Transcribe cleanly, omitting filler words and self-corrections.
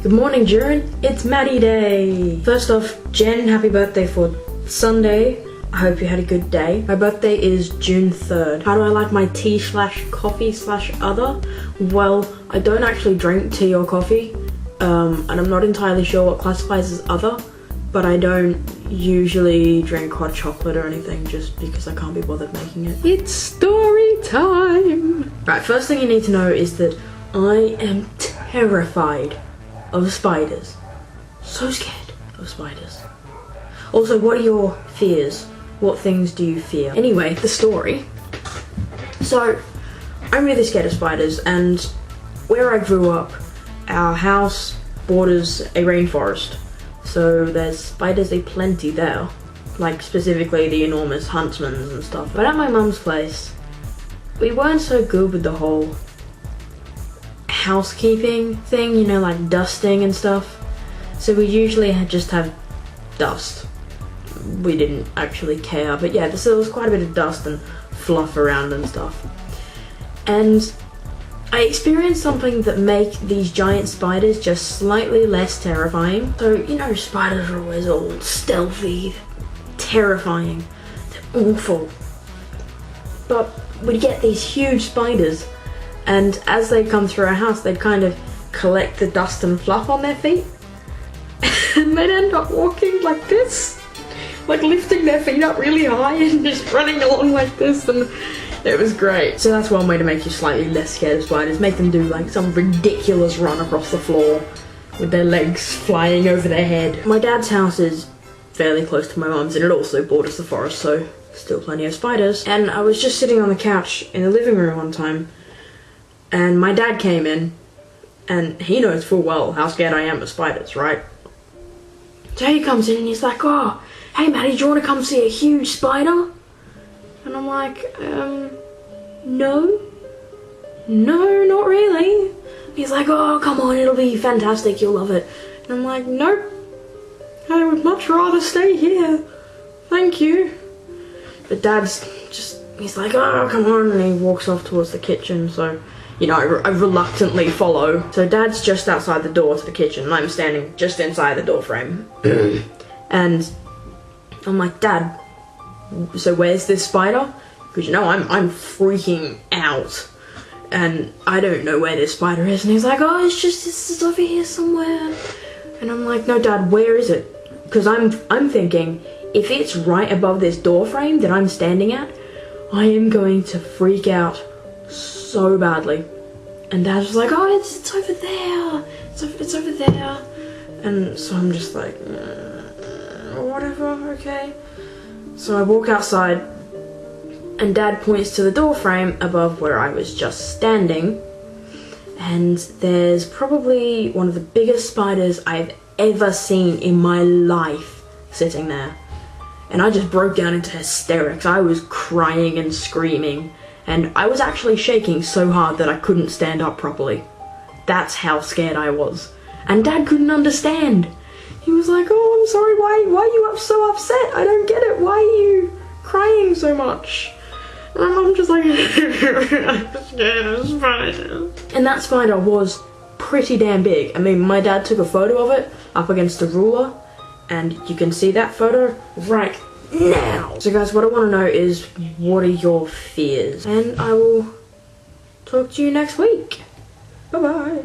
Good morning, June. It's Maddie Day. First off, Jen, happy birthday for Sunday. I hope you had a good day. My birthday is June 3rd. How do I like my tea/coffee/other? Well, I don't actually drink tea or coffee, and I'm not entirely sure what classifies as other, but I don't usually drink hot chocolate or anything just because I can't be bothered making it. It's story time! Right, first thing you need to know is that I am terrified of spiders. So scared of spiders. Also, what are your fears? What things do you fear? Anyway, the story. So, I'm really scared of spiders, and where I grew up, our house borders a rainforest. So there's spiders aplenty there. Like, specifically the enormous huntsmans and stuff. But at my mum's place, we weren't so good with the whole housekeeping thing, you know, like dusting and stuff. So we usually just have dust. We didn't actually care, but yeah, so there was quite a bit of dust and fluff around and stuff. And I experienced something that make these giant spiders just slightly less terrifying. So, you know, spiders are always all stealthy, terrifying, they're awful. But we'd get these huge spiders, and as they come through our house, they'd kind of collect the dust and fluff on their feet, and they'd end up walking like this, like lifting their feet up really high and just running along like this, and it was great. So that's one way to make you slightly less scared of spiders. Make them do like some ridiculous run across the floor with their legs flying over their head. My dad's house is fairly close to my mum's, and it also borders the forest, so still plenty of spiders. And I was just sitting on the couch in the living room one time, and my dad came in, and he knows full well how scared I am of spiders, right? So he comes in and he's like, "Oh, hey Maddie, do you want to come see a huge spider?" And I'm like, no, not really. He's like, "Oh, come on, it'll be fantastic, you'll love it." And I'm like, "Nope, I would much rather stay here, thank you." But Dad's just, he's like, "Oh, come on," and he walks off towards the kitchen, so, you know, I reluctantly follow. So Dad's just outside the door to the kitchen, and I'm standing just inside the door frame. And I'm like, "Dad, so where's this spider?" Because, you know, I'm freaking out, and I don't know where this spider is. And he's like, "Oh, it's over here somewhere." And I'm like, "No, Dad, where is it?" Because I'm thinking, if it's right above this door frame that I'm standing at, I am going to freak out so badly. And Dad was like, "Oh, it's over there. It's over there." And so I'm just like, whatever, okay. So I walk outside, and Dad points to the door frame above where I was just standing, and there's probably one of the biggest spiders I've ever seen in my life sitting there. And I just broke down into hysterics. I was crying and screaming, and I was actually shaking so hard that I couldn't stand up properly. That's how scared I was. And Dad couldn't understand. He was like, "Oh, I'm sorry, why are you so upset? I don't get it, why are you crying so much?" And I'm just like, "I'm scared of spiders." And that spider was pretty damn big. I mean, my dad took a photo of it up against a ruler, and you can see that photo right now. So guys, what I want to know is, what are your fears? And I will talk to you next week. Bye bye.